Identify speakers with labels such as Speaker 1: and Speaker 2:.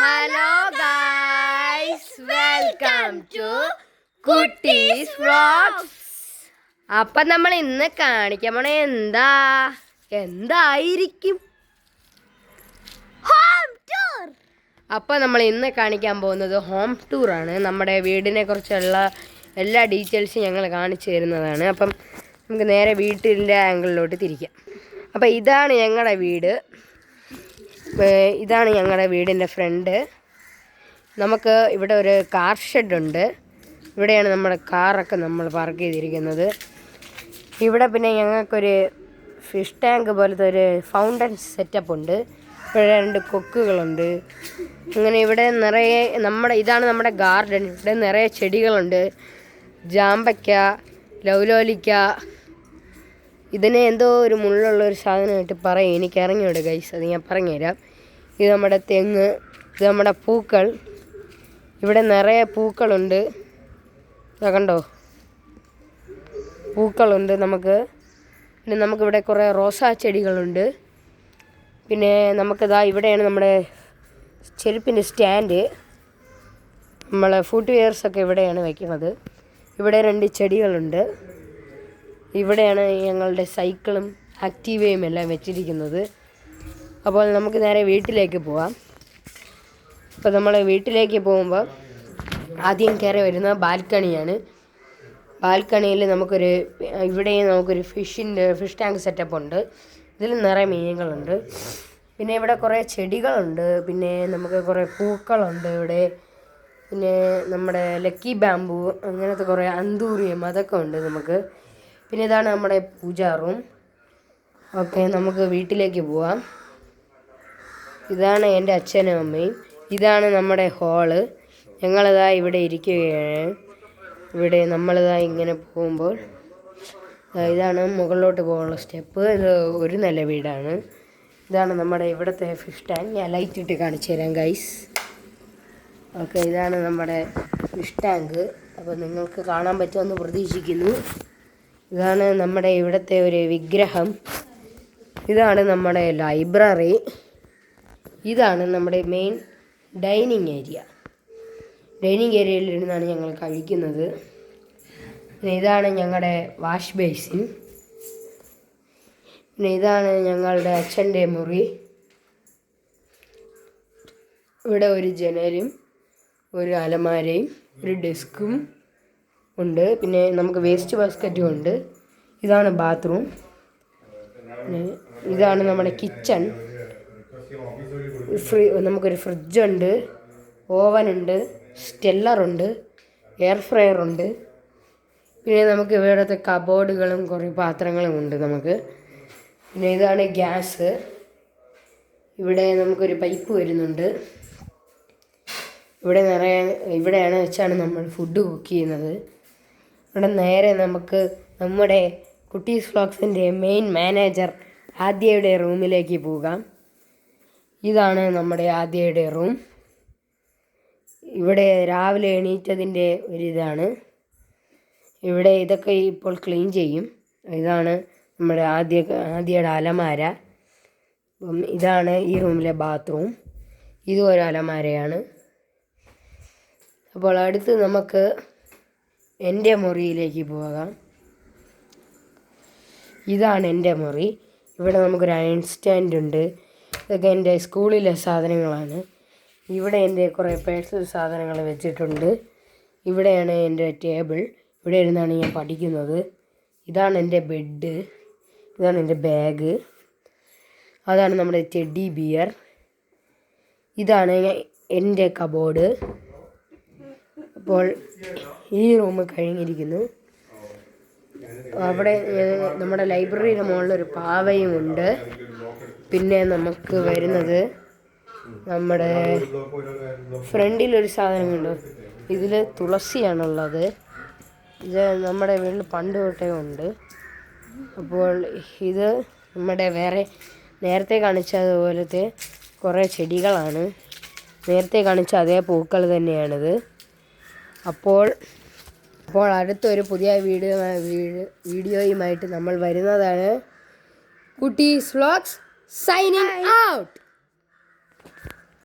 Speaker 1: Hello guys, welcome to Kuttis vlogs. അപ്പം നമ്മൾ ഇന്ന് കാണിക്കാൻ പോണ എന്തായിരിക്കും ഹോം ടൂർ. അപ്പം നമ്മൾ ഇന്ന് കാണിക്കാൻ പോകുന്നത് ഹോം ടൂറാണ്. നമ്മുടെ വീടിനെ കുറിച്ചുള്ള എല്ലാ ഡീറ്റെയിൽസും ഞങ്ങൾ കാണിച്ചു തരുന്നതാണ്. അപ്പം നമുക്ക് നേരെ വീട്ടിൻ്റെ ആംഗിളിലോട്ട് തിരിക്കാം. അപ്പം ഇതാണ് ഞങ്ങളുടെ വീട്. ഇതാണ് ഞങ്ങളുടെ വീടിൻ്റെ ഫ്രണ്ട്. നമുക്ക് ഇവിടെ ഒരു കാർ ഷെഡുണ്ട്. ഇവിടെയാണ് നമ്മുടെ കാറൊക്കെ നമ്മൾ പാർക്ക് ചെയ്തിരിക്കുന്നത്. ഇവിടെ പിന്നെ ഞങ്ങൾക്കൊരു ഫിഷ് ടാങ്ക് പോലത്തെ ഒരു ഫൗണ്ടൻ സെറ്റപ്പ് ഉണ്ട്. ഇവിടെ 2 കൊക്കുകളുണ്ട്. അങ്ങനെ ഇവിടെ നിറയെ ഇതാണ് നമ്മുടെ ഗാർഡൻ. ഇവിടെ നിറയെ ചെടികളുണ്ട്. ജാമ്പയ്ക്ക, ലൗലോലിക്ക, ഇതിനെ എന്തോ ഒരു മുള്ളുള്ളൊരു സാധനമായിട്ട് പറയും, എനിക്ക് ഇറങ്ങിയോട് ഗൈസ്, അത് ഞാൻ പറഞ്ഞുതരാം. ഇത് നമ്മുടെ തെങ്ങ്, ഇത് നമ്മുടെ പൂക്കൾ. ഇവിടെ നിറയെ പൂക്കളുണ്ട്, കണ്ടോ, പൂക്കളുണ്ട് നമുക്ക്. പിന്നെ നമുക്കിവിടെ കുറേ റോസാ ചെടികളുണ്ട്. പിന്നെ നമുക്കിതാ ഇവിടെയാണ് നമ്മുടെ ചെരുപ്പിൻ്റെ സ്റ്റാൻഡ്. നമ്മളെ ഫുട് വെയർസൊക്കെ ഇവിടെയാണ് വയ്ക്കുന്നത്. ഇവിടെ 2 ചെടികളുണ്ട്. ഇവിടെയാണ് ഞങ്ങളുടെ സൈക്കിളും ആക്റ്റീവയും എല്ലാം വെച്ചിരിക്കുന്നത്. അപ്പോൾ നമുക്ക് നേരെ വീട്ടിലേക്ക് പോവാം. അപ്പോൾ നമ്മൾ വീട്ടിലേക്ക് പോകുമ്പോൾ ആദ്യം കയറി വരുന്ന ബാൽക്കണിയാണ്. ബാൽക്കണിയിൽ നമുക്കൊരു ഫിഷ് ടാങ്ക് സെറ്റപ്പ് ഉണ്ട്. ഇതിൽ നിറയെ മീനുകളുണ്ട്. പിന്നെ ഇവിടെ കുറേ ചെടികളുണ്ട്. പിന്നെ നമുക്ക് കുറേ പൂക്കളുണ്ട് ഇവിടെ. പിന്നെ നമ്മുടെ ലക്കി ബാമ്പു, അങ്ങനത്തെ കുറേ അന്തൂറിയം, അതൊക്കെ ഉണ്ട് നമുക്ക്. പിന്നെ ഇതാണ് നമ്മുടെ പൂജാ റൂം. ഓക്കെ, നമുക്ക് വീട്ടിലേക്ക് പോവാം. ഇതാണ് എൻ്റെ അച്ഛനും അമ്മയും. ഇതാണ് നമ്മുടെ ഹാള്. ഞങ്ങളിതാ ഇവിടെ ഇരിക്കുകയാണ്. ഇവിടെ നമ്മളിതാ ഇങ്ങനെ പോകുമ്പോൾ ഇതാണ് മുകളിലോട്ട് പോകാനുള്ള സ്റ്റെപ്പ്. ഇത് ഒരു നില വീടാണ്. ഇതാണ് നമ്മുടെ ഇവിടുത്തെ ഫിഷ് ടാങ്ക്. ഞാൻ ലൈറ്റ് ഇട്ട് കാണിച്ചു തരാം ഗൈസ്. ഓക്കെ, ഇതാണ് നമ്മുടെ ഫിഷ് ടാങ്ക്. അപ്പോൾ നിങ്ങൾക്ക് കാണാൻ പറ്റുമെന്ന് പ്രതീക്ഷിക്കുന്നു. ഇതാണ് നമ്മുടെ ഇവിടുത്തെ ഒരു വിഗ്രഹം. ഇതാണ് നമ്മുടെ ലൈബ്രറി. ഇതാണ് നമ്മുടെ മെയിൻ ഡൈനിങ് ഏരിയ. ഡൈനിങ് ഏരിയയിലിരുന്നാണ് ഞങ്ങൾ കഴിക്കുന്നത്. പിന്നെ ഇതാണ് ഞങ്ങളുടെ വാഷ് ബേസിൻ. പിന്നെ ഇതാണ് ഞങ്ങളുടെ അച്ഛൻ്റെ മുറി. ഇവിടെ ഒരു ജനലും ഒരു അലമാരയും ഒരു ഡെസ്കും ഉണ്ട്. പിന്നെ നമുക്ക് വേസ്റ്റ് ബാസ്ക്കറ്റും ഉണ്ട്. ഇതാണ് ബാത്റൂം. ഇതാണ് നമ്മുടെ കിച്ചൺ. നമുക്കൊരു ഫ്രിഡ്ജുണ്ട്, ഓവനുണ്ട്, സ്റ്റെല്ലറുണ്ട്, എയർ ഫ്രയറുണ്ട്. പിന്നെ നമുക്ക് ഇവിടുത്തെ കബോർഡുകളും കുറേ പാത്രങ്ങളും ഉണ്ട് നമുക്ക്. പിന്നെ ഇതാണ് ഗ്യാസ്. ഇവിടെ നമുക്കൊരു പൈപ്പ് വരുന്നുണ്ട്. ഇവിടെയാണ് വെച്ചാണ് നമ്മൾ ഫുഡ് കുക്ക് ചെയ്യുന്നത്. ഇവിടെ നേരെ നമുക്ക് നമ്മുടെ കുട്ടീസ് വ്ലോഗ്സിൻ്റെ മെയിൻ മാനേജർ ആദ്യയുടെ റൂമിലേക്ക് പോകാം. ഇതാണ് നമ്മുടെ ആദ്യയുടെ റൂം. ഇവിടെ രാവിലെ എണീറ്റതിൻ്റെ ഒരിതാണ്. ഇവിടെ ഇതൊക്കെ ഇപ്പോൾ ക്ലീൻ ചെയ്യും. ഇതാണ് നമ്മുടെ ആദ്യയുടെ അലമാര. ഇതാണ് ഈ റൂമിലെ ബാത്റൂം. ഇതും ഒരു അലമാരയാണ്. അപ്പോൾ അടുത്ത് നമുക്ക് എൻ്റെ മുറിയിലേക്ക് പോകാം. ഇതാണ് എൻ്റെ മുറി. ഇവിടെ നമുക്കൊരു അയൺ സ്റ്റാൻഡ് ഉണ്ട്. ഇതൊക്കെ എൻ്റെ സ്കൂളിലെ സാധനങ്ങളാണ്. ഇവിടെ എൻ്റെ കുറേ പേഴ്സണൽ സാധനങ്ങൾ വെച്ചിട്ടുണ്ട്. ഇവിടെയാണ് എൻ്റെ ടേബിൾ. ഇവിടെ ഇരുന്നാണ് ഞാൻ പഠിക്കുന്നത്. ഇതാണ് എൻ്റെ ബെഡ്. ഇതാണ് എൻ്റെ ബാഗ്. അതാണ് നമ്മുടെ ടെഡി ബിയർ. ഇതാണ് എൻ്റെ കബോർഡ്. അപ്പോൾ ഈ റൂം കഴിഞ്ഞിരിക്കുന്നു. അവിടെ നമ്മുടെ ലൈബ്രറിയുടെ മുകളിലൊരു പാവയുമുണ്ട്. പിന്നെ നമുക്ക് വരുന്നത് നമ്മുടെ ഫ്രണ്ടിലൊരു സാധനമുണ്ട്. ഇതിൽ തുളസിയാണുള്ളത്. ഇത് നമ്മുടെ വീട്ടിൽ പണ്ട് തൊട്ടേ ഉണ്ട്. അപ്പോൾ ഇത് നമ്മുടെ നേരത്തെ കാണിച്ചതുപോലത്തെ കുറേ ചെടികളാണ്. നേരത്തെ കാണിച്ച അതേ പൂക്കൾ തന്നെയാണിത്. അപ്പോൾ അടുത്തൊരു പുതിയ വീഡിയോയുമായിട്ട് നമ്മൾ വരുന്നതാണ്. കുട്ടീസ് വ്ലോഗ്സ് സൈനിങ് ഔട്ട്.